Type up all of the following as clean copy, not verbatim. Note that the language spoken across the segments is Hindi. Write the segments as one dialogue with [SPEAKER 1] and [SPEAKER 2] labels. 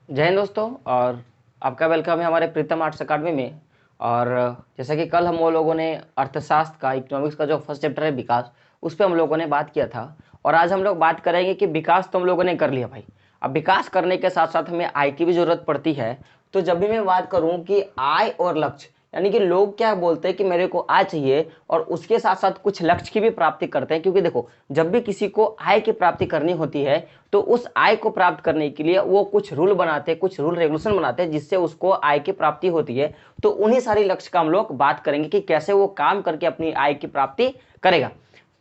[SPEAKER 1] जय हिंद दोस्तों। और आपका वेलकम है हमारे प्रीतम आर्ट्स अकाडमी में। और जैसा कि कल हम वो लोगों ने अर्थशास्त्र का इकोनॉमिक्स का जो फर्स्ट चैप्टर है विकास, उस पर हम लोगों ने बात किया था। और आज हम लोग बात करेंगे कि विकास तो हम लोगों ने कर लिया भाई। अब विकास करने के साथ साथ हमें आय की भी जरूरत पड़ती है। तो जब भी मैं बात करूं कि आय और लक्ष्य, यानी कि लोग क्या बोलते हैं कि मेरे को आय चाहिए और उसके साथ साथ कुछ लक्ष्य की भी प्राप्ति करते हैं। क्योंकि देखो, जब भी किसी को आय की प्राप्ति करनी होती है तो उस आय को प्राप्त करने के लिए वो कुछ रूल बनाते हैं, कुछ रूल रेगुलेशन बनाते हैं, जिससे उसको आय की प्राप्ति होती है। तो उन्हीं सारी लक्ष्य का हम लोग बात करेंगे कि कैसे वो काम करके अपनी आय की प्राप्ति करेगा।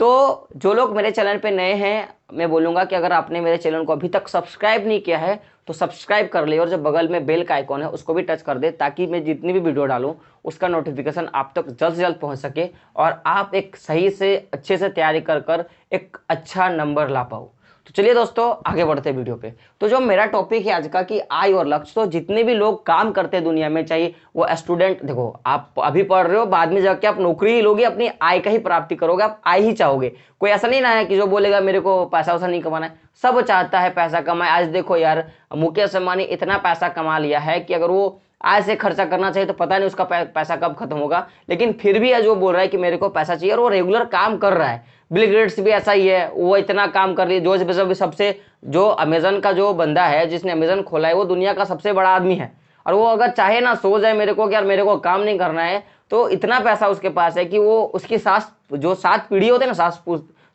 [SPEAKER 1] तो जो लोग मेरे चैनल पे नए हैं, मैं बोलूंगा कि अगर आपने मेरे चैनल को अभी तक सब्सक्राइब नहीं किया है तो सब्सक्राइब कर ले, और जो बगल में बेल का आइकॉन है उसको भी टच कर दे, ताकि मैं जितनी भी वीडियो डालूं उसका नोटिफिकेशन आप तक जल्द से जल्द पहुंच सके और आप एक सही से अच्छे से तैयारी कर कर एक अच्छा नंबर ला पाओ। तो चलिए दोस्तों, आगे बढ़ते हैं वीडियो पे। तो जो मेरा टॉपिक है आज का कि आय और लक्ष्य, तो जितने भी लोग काम करते हैं दुनिया में, चाहिए वो स्टूडेंट, देखो आप अभी पढ़ रहे हो, बाद में जाके आप नौकरी ही लोगे, अपनी आय का ही प्राप्ति करोगे, आप आय ही चाहोगे। कोई ऐसा नहीं ना है कि जो बोलेगा मेरे को पैसा वैसा नहीं कमाना है। सब चाहता है पैसा कमाए। आज देखो यार, मुकेश अंबानी इतना पैसा कमा लिया है कि अगर वो आज से खर्चा करना चाहिए तो पता नहीं उसका पैसा कब खत्म होगा, लेकिन फिर भी जो बोल रहा है कि मेरे को पैसा चाहिए और वो रेगुलर काम कर रहा है। बिल गेट्स भी ऐसा ही है, वो इतना काम कर रही है। जो सबसे जो अमेजन का जो बंदा है जिसने अमेजन खोला है, वो दुनिया का सबसे बड़ा आदमी है। और वो अगर चाहे ना सो जाए मेरे को कि यार मेरे को काम नहीं करना है, तो इतना पैसा उसके पास है कि वो उसकी जो 7 पीढ़ी होते हैं ना,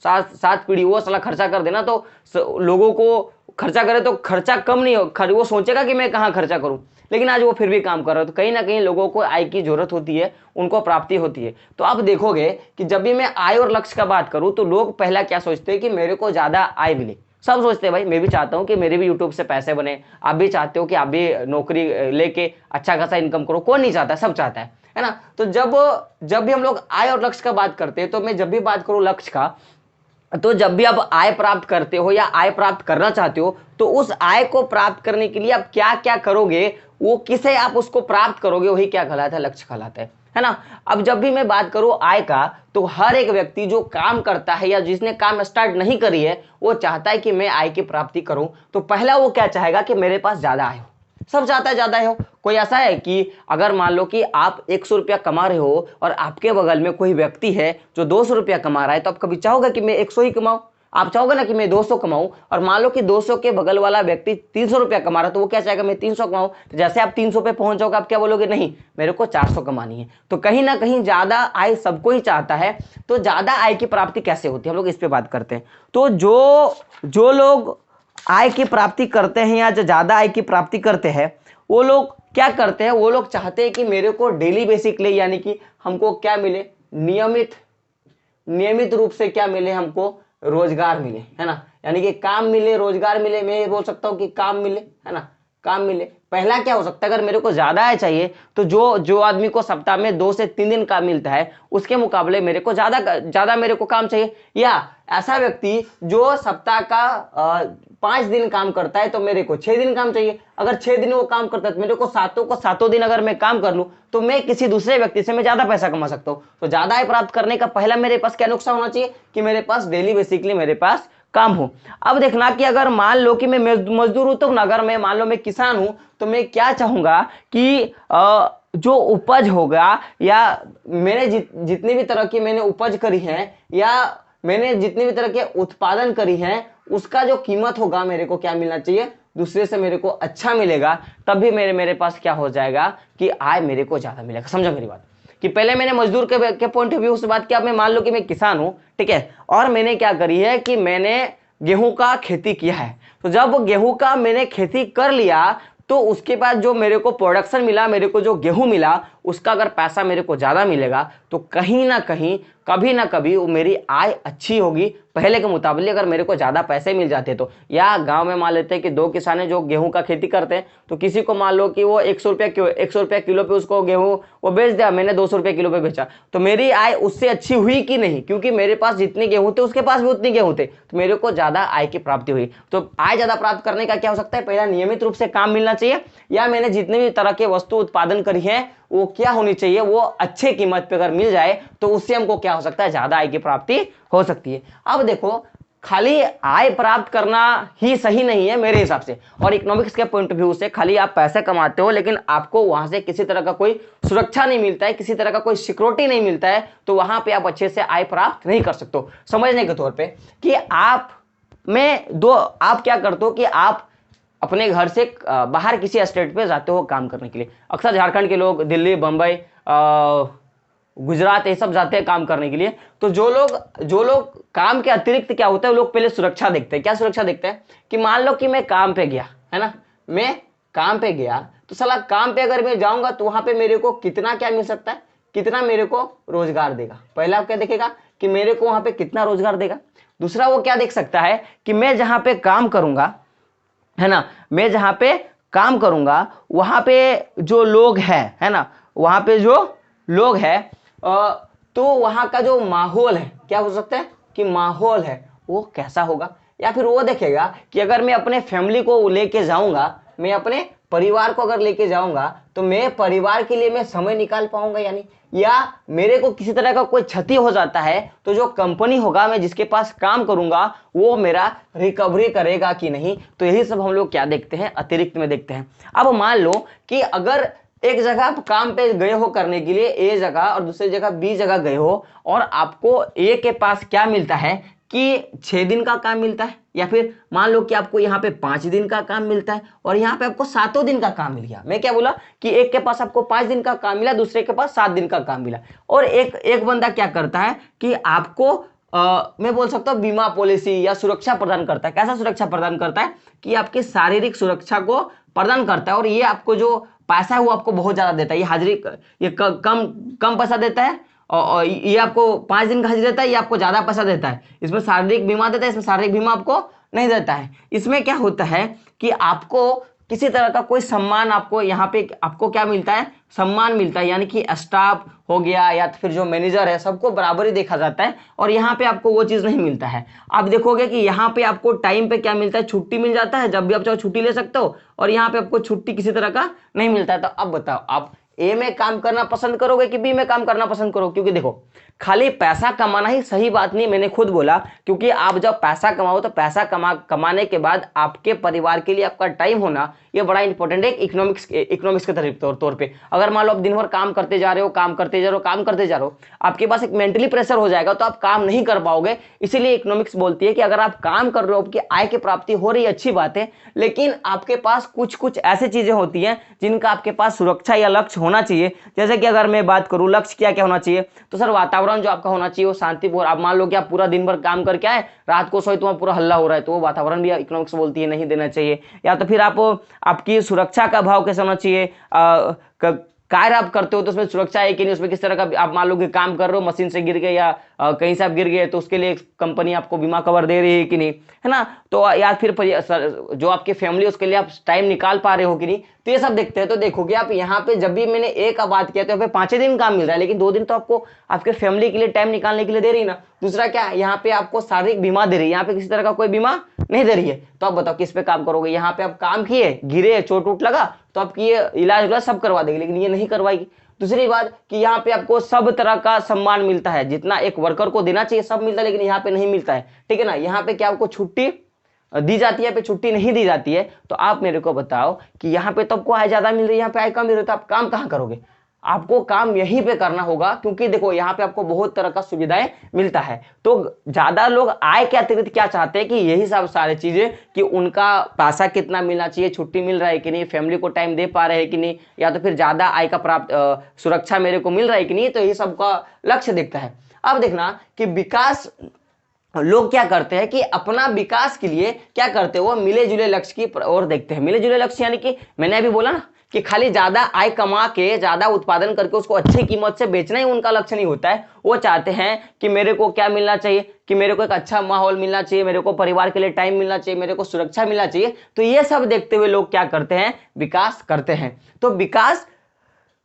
[SPEAKER 1] सात पीढ़ी वो साला खर्चा कर देना, तो लोगों को खर्चा करे तो खर्चा कम नहीं हो, वो सोचेगा कि मैं कहाँ खर्चा करूं। लेकिन आज वो फिर भी काम कर रहा है। तो कहीं ना कहीं लोगों को आय की जरूरत होती है, उनको प्राप्ति होती है। तो आप देखोगे कि जब भी मैं आय और लक्ष्य का बात करूं तो लोग पहला क्या सोचते हैं कि मेरे को ज्यादा आय मिले। सब सोचते हैं भाई, मैं भी चाहता हूं कि मेरे भी यूट्यूब से पैसे बने, आप भी चाहते हो कि आप भी नौकरी लेके अच्छा खासा इनकम करो। कौन नहीं चाहता, सब चाहता है ना। तो जब जब भी हम लोग आय और लक्ष्य का बात करते हैं, तो मैं जब भी बात करूं लक्ष्य का, तो जब भी आप आय प्राप्त करते हो या आय प्राप्त करना चाहते हो, तो उस आय को प्राप्त करने के लिए आप क्या क्या करोगे, वो किसे आप उसको प्राप्त करोगे, वही क्या कहलाता है, लक्ष्य कहलाता है ना। अब जब भी मैं बात करूं आय का, तो हर एक व्यक्ति जो काम करता है या जिसने काम स्टार्ट नहीं करी है, वो चाहता है कि मैं आय की प्राप्ति करूं। तो पहला वो क्या चाहेगा कि मेरे पास ज्यादा आय हो। सब चाहता है ज्यादा हो। कोई ऐसा है कि अगर मान लो कि आप 100 रुपया कमा रहे हो और आपके बगल में कोई व्यक्ति है जो 200 रुपया कमा रहा है, तो आप कभी चाहोगे कि मैं 100 ही कमाऊं? आप चाहोगे ना कि मैं 200 कमाऊं। और मान लो कि 200 के बगल वाला व्यक्ति 300 रुपया कमा रहा है, तो वो क्या चाहेगा, मैं 300 कमाऊं। तो जैसे आप 300 पे पहुंच जाओगे, आप क्या बोलोगे, नहीं मेरे को 400 कमानी है। तो कहीं ना कहीं ज्यादा आय सबको ही चाहता है। तो ज्यादा आय की प्राप्ति कैसे होती है, हम लोग इस पे बात करते हैं। तो जो जो लोग आय की प्राप्ति करते हैं या जो ज्यादा आय की प्राप्ति करते हैं, वो लोग क्या करते हैं, वो लोग चाहते हैं कि मेरे को डेली बेसिकली, यानी कि हमको क्या मिले, नियमित नियमित रूप से क्या मिले, हमको रोजगार मिले, है ना। यानी कि काम मिले, रोजगार मिले। मैं ये बोल सकता हूं कि काम मिले, है ना, काम मिले। पहला क्या हो सकता है, अगर मेरे को ज्यादा आय चाहिए, तो जो जो आदमी को सप्ताह में 2 से 3 दिन काम मिलता है, उसके मुकाबले मेरे को ज्यादा ज्यादा मेरे को काम चाहिए। या ऐसा व्यक्ति जो सप्ताह का 5 दिन काम करता है, तो मेरे को 6 दिन काम चाहिए। अगर 6 दिन वो काम करता है, तो मेरे को सातों दिन अगर मैं काम कर लूं, तो मैं किसी दूसरे व्यक्ति से मैं ज्यादा पैसा कमा सकता हूं। तो ज्यादा आय प्राप्त करने का पहला मेरे पास क्या नुस्खा होना चाहिए, कि मेरे पास डेली बेसिकली मेरे पास काम हो। अब देखना कि अगर मान लो कि मैं मजदूर हूं, तो अगर मैं मान लो मैं किसान हूं, तो मैं क्या चाहूंगा कि जो उपज होगा, या मैंने जितनी भी तरह की मैंने उपज करी है, या मैंने जितनी भी तरह के उत्पादन करी है, उसका जो कीमत होगा मेरे को क्या मिलना चाहिए, दूसरे से मेरे को अच्छा मिलेगा। तब भी मेरे पास क्या हो जाएगा कि आय मेरे को ज्यादा मिलेगा। समझो मेरी बात, कि पहले मैंने मजदूर के पॉइंट ऑफ व्यू से बात किया। मैं मान लो कि मैं किसान हूं, ठीक है, और मैंने क्या करी है कि मैंने गेहूं का खेती किया है। तो जब गेहूं का मैंने खेती कर लिया, तो उसके बाद जो मेरे को प्रोडक्शन मिला, मेरे को जो गेहूं मिला, उसका अगर पैसा मेरे को ज्यादा मिलेगा, तो कहीं ना कहीं कभी ना कभी वो मेरी आय अच्छी होगी पहले के मुकाबले, अगर मेरे को ज्यादा पैसे मिल जाते तो। या गांव में मान लेते हैं कि 2 किसान जो गेहूं का खेती करते हैं, तो किसी को मान लो कि वो 100 रुपया किलो पे उसको गेहूं वो बेच दिया, मैंने 200 रुपया किलो पे बेचा, तो मेरी आय उससे अच्छी हुई कि नहीं, क्योंकि मेरे पास जितने गेहूं थे उसके पास भी उतने गेहूं थे, तो मेरे को ज्यादा आय की प्राप्ति हुई। तो आय ज्यादा प्राप्त करने का क्या हो सकता है, पहला नियमित रूप से काम मिलना चाहिए, या मैंने जितने भी तरह के वस्तु उत्पादन करी है वो क्या होनी चाहिए, वो अच्छे कीमत पे अगर मिल जाए, तो उससे हमको क्या हो सकता है, ज्यादा आय की प्राप्ति हो सकती है। अब देखो, खाली आय प्राप्त करना ही सही नहीं है मेरे हिसाब से। और इकोनॉमिक्स के पॉइंट ऑफ व्यू से खाली आप पैसे कमाते हो लेकिन आपको वहां से किसी तरह का कोई सुरक्षा नहीं मिलता है, किसी तरह का कोई सिक्योरिटी नहीं मिलता है, तो वहां पे आप अच्छे से आय प्राप्त नहीं कर सकते हो। समझने के तौर पे कि आप क्या करते हो कि आप अपने घर से बाहर किसी स्टेट पे जाते हो काम करने के लिए। अक्सर झारखंड के लोग दिल्ली, बंबई, गुजरात ये सब जाते हैं काम करने के लिए। तो जो लोग काम के अतिरिक्त क्या होता है, लोग पहले सुरक्षा देखते हैं। क्या सुरक्षा देखते हैं कि मान लो कि मैं काम पे गया, है ना, मैं काम पे गया तो साला काम पे अगर मैं जाऊंगा तो वहां पे मेरे को कितना क्या मिल सकता है, कितना मेरे को रोजगार देगा। पहला क्या देखेगा कि मेरे को वहां पे कितना रोजगार देगा। दूसरा वो क्या देख सकता है कि मैं जहां पे काम करूंगा, है ना, मैं जहां पे काम करूंगा वहां पे जो लोग है ना, वहां पे जो लोग है तो वहां का जो माहौल है, क्या हो सकता है कि माहौल है वो कैसा होगा। या फिर वो देखेगा कि अगर मैं अपने फैमिली को लेके जाऊंगा, मैं अपने परिवार को अगर लेके जाऊंगा तो मैं परिवार के लिए मैं समय निकाल पाऊंगा यानी, या मेरे को किसी तरह का कोई क्षति हो जाता है तो जो कंपनी होगा मैं जिसके पास काम करूंगा वो मेरा रिकवरी करेगा कि नहीं। तो यही सब हम लोग क्या देखते हैं, अतिरिक्त में देखते हैं। अब मान लो कि अगर एक जगह आप काम पे गए हो करने के लिए ए जगह और दूसरी जगह बी जगह गए हो और आपको ए के पास क्या मिलता है कि 6 दिन का काम मिलता है, या फिर मान लो कि आपको यहाँ पे 5 दिन का काम मिलता है और यहाँ पे आपको 7 दिन का काम मिल गया। मैं क्या बोला कि एक के पास आपको 5 दिन का काम मिला, दूसरे के पास 7 दिन का काम मिला। और एक बंदा क्या करता है कि आपको मैं बोल सकता हूँ बीमा पॉलिसी या सुरक्षा प्रदान करता है। कैसा सुरक्षा प्रदान करता है कि आपकी शारीरिक सुरक्षा को प्रदान करता है और ये आपको जो पैसा है वो आपको बहुत ज्यादा देता है। ये हाजिरी ये कम कम पैसा देता है और ये आपको 5 दिन का हाजिरी देता है, ये आपको ज्यादा पैसा देता है। इसमें शारीरिक बीमा देता है, इसमें शारीरिक बीमा आपको नहीं देता है। इसमें क्या होता है कि आपको किसी तरह का कोई सम्मान, आपको यहाँ पे आपको क्या मिलता है, सम्मान मिलता है, यानी कि स्टाफ हो गया या फिर जो मैनेजर है सबको बराबर ही देखा जाता है। और यहाँ पे आपको वो चीज नहीं मिलता है। आप देखोगे कि यहाँ पे आपको टाइम पे क्या मिलता है, छुट्टी मिल जाता है, जब भी आप चाहो छुट्टी ले सकते हो, और यहाँ पे आपको छुट्टी किसी तरह का नहीं मिलता है। तो अब बताओ आप ए में काम करना पसंद करोगे कि बी में काम करना पसंद करोगे? क्योंकि देखो खाली पैसा कमाना ही सही बात नहीं, मैंने खुद बोला, क्योंकि आप जब पैसा कमाओ तो पैसा कमाने के बाद आपके परिवार के लिए आपका टाइम होना ये बड़ा इंपॉर्टेंट है इकोनॉमिक्स के तौर पे। अगर मान लो आप दिन भर काम करते जा रहे हो, काम करते जा रहे हो, आपके पास एक मेंटली प्रेशर हो जाएगा तो आप काम नहीं कर पाओगे। इसीलिए इकोनॉमिक्स बोलती है कि अगर आप काम कर रहे हो, आपकी आय की प्राप्ति हो रही है, अच्छी बात है, लेकिन आपके पास कुछ कुछ ऐसी चीजें होती हैं जिनका आपके पास सुरक्षा या लक्ष्य होना चाहिए। जैसे कि अगर मैं बात करूं लक्ष्य क्या क्या होना चाहिए, तो सर वातावरण जो आपका होना चाहिए वो शांतिपूर्ण। आप मान लो कि आप पूरा दिन भर काम करके आए, रात को सोए तो वहां पूरा हल्ला हो रहा है, तो वो वातावरण भी इकोनॉमिक्स बोलती है नहीं देना चाहिए। या तो फिर आपकी सुरक्षा का भाव कैसा होना चाहिए, कार्य आप करते हो तो उसमें सुरक्षा है कि नहीं, उसमें किस तरह का, आप मान लो कि काम कर रहे हो, मशीन से गिर गए या कहीं से आप गिर गए तो उसके लिए कंपनी आपको बीमा कवर दे रही है कि नहीं, है ना। तो या फिर जो आपकी फैमिली उसके लिए आप टाइम निकाल पा रहे हो कि नहीं, तो ये सब देखते हैं। तो देखोगे आप यहाँ पे जब भी मैंने एक का बात किया तो यहाँ पे 5 दिन काम मिल रहा है, लेकिन 2 दिन तो आपको आपके फैमिली के लिए टाइम निकालने के लिए दे रही है ना। दूसरा क्या, यहाँ पे आपको शारीरिक बीमा दे रही है, यहाँ पे किसी तरह का कोई बीमा नहीं दे रही है। तो आप बताओ किस पे काम करोगे? यहाँ पे आप काम किए, गिरे, चोट उट लगा तो आपकी ये इलाज सब करवा देगी, लेकिन ये नहीं करवाएगी। दूसरी बात कि यहाँ पे आपको सब तरह का सम्मान मिलता है, जितना एक वर्कर को देना चाहिए सब मिलता है, लेकिन यहाँ पे नहीं मिलता है, ठीक है ना। यहाँ पे क्या आपको छुट्टी दी जाती है, पे छुट्टी नहीं दी जाती है। तो आप मेरे को बताओ कि यहाँ पे तो आपको आय ज्यादा मिल रही है, यहाँ पे आय कम मिल रही है, तो आप काम कहाँ करोगे? आपको काम यहीं पे करना होगा, क्योंकि देखो यहाँ पे आपको बहुत तरह का सुविधाएं मिलता है। तो ज्यादा लोग आय के अतिरिक्त क्या चाहते हैं कि यही सब सारी चीजें, कि उनका पैसा कितना मिलना चाहिए, छुट्टी मिल रहा है कि नहीं, फैमिली को टाइम दे पा रहे हैं कि नहीं, या तो फिर ज्यादा आय का प्राप्त सुरक्षा मेरे को मिल रहा है कि नहीं। तो यही सबका लक्ष्य दिखता है। अब देखना कि विकास लोग क्या करते हैं कि अपना विकास के लिए क्या करते हैं, वो मिले जुले लक्ष्य की ओर देखते हैं। मिले जुले लक्ष्य यानी कि मैंने अभी बोला ना कि खाली ज्यादा आय कमा के, ज्यादा उत्पादन करके उसको अच्छी कीमत से बेचना ही उनका लक्ष्य नहीं होता है। वो चाहते हैं कि मेरे को क्या मिलना चाहिए, कि मेरे को एक अच्छा माहौल मिलना चाहिए, मेरे को परिवार के लिए टाइम मिलना चाहिए, मेरे को सुरक्षा मिलना चाहिए। तो ये सब देखते हुए लोग क्या करते हैं, विकास करते हैं। तो विकास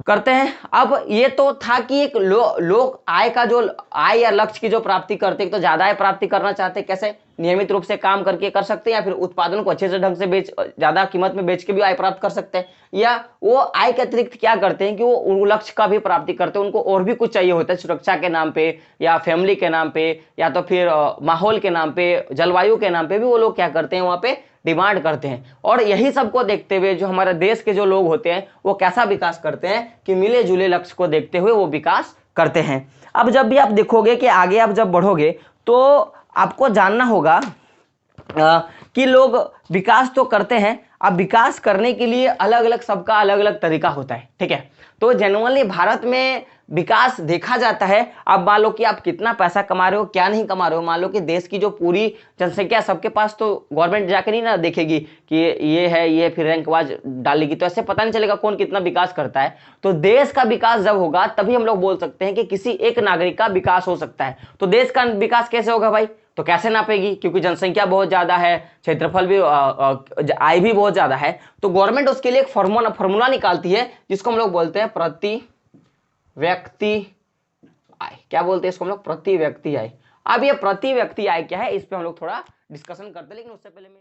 [SPEAKER 1] करते हैं। अब ये तो था कि एक लोग आय का जो आय या लक्ष्य की जो प्राप्ति करते हैं, तो ज्यादा आय प्राप्ति करना चाहते हैं, कैसे नियमित रूप से काम करके कर सकते हैं, या फिर उत्पादन को अच्छे से ढंग से बेच ज्यादा कीमत में बेच के भी आय प्राप्त कर सकते हैं, या वो आय के अतिरिक्त क्या करते हैं कि वो लक्ष्य का भी प्राप्ति करते हैं, उनको और भी कुछ चाहिए होता है सुरक्षा के नाम पे या फैमिली के नाम पे या तो फिर माहौल के नाम पे, जलवायु के नाम पे भी वो लोग क्या करते हैं वहां पे डिमांड करते हैं। और यही सबको देखते हुए जो हमारे देश के जो लोग होते हैं वो कैसा विकास करते हैं कि मिले जुले लक्ष्य को देखते हुए वो विकास करते हैं। अब जब भी आप देखोगे कि आगे आप जब बढ़ोगे तो आपको जानना होगा कि लोग विकास तो करते हैं। अब विकास करने के लिए अलग अलग सबका अलग अलग तरीका होता है, ठीक है। तो जनरली भारत में विकास देखा जाता है। अब मान लो कि आप कितना पैसा कमा रहे हो, क्या नहीं कमा रहे हो, मान लो कि देश की जो पूरी जनसंख्या सबके पास, तो गवर्नमेंट जाकर नहीं ना देखेगी कि ये है ये, फिर रैंक वाइज डालेगी, तो ऐसे पता नहीं चलेगा कौन कितना विकास करता है। तो देश का विकास जब होगा तभी हम लोग बोल सकते हैं कि किसी एक नागरिक का विकास हो सकता है। तो देश का विकास कैसे होगा भाई, तो कैसे नापेगी, क्योंकि जनसंख्या बहुत ज्यादा है, क्षेत्रफल भी आय भी बहुत ज्यादा है, तो गवर्नमेंट उसके लिए एक फॉर्मूला निकालती है जिसको हम लोग बोलते हैं प्रति व्यक्ति आय। क्या बोलते हैं इसको हम लोग, प्रति व्यक्ति आय। अब ये प्रति व्यक्ति आय क्या है, इस पे हम लोग थोड़ा डिस्कशन करते हैं, लेकिन उससे पहले मैं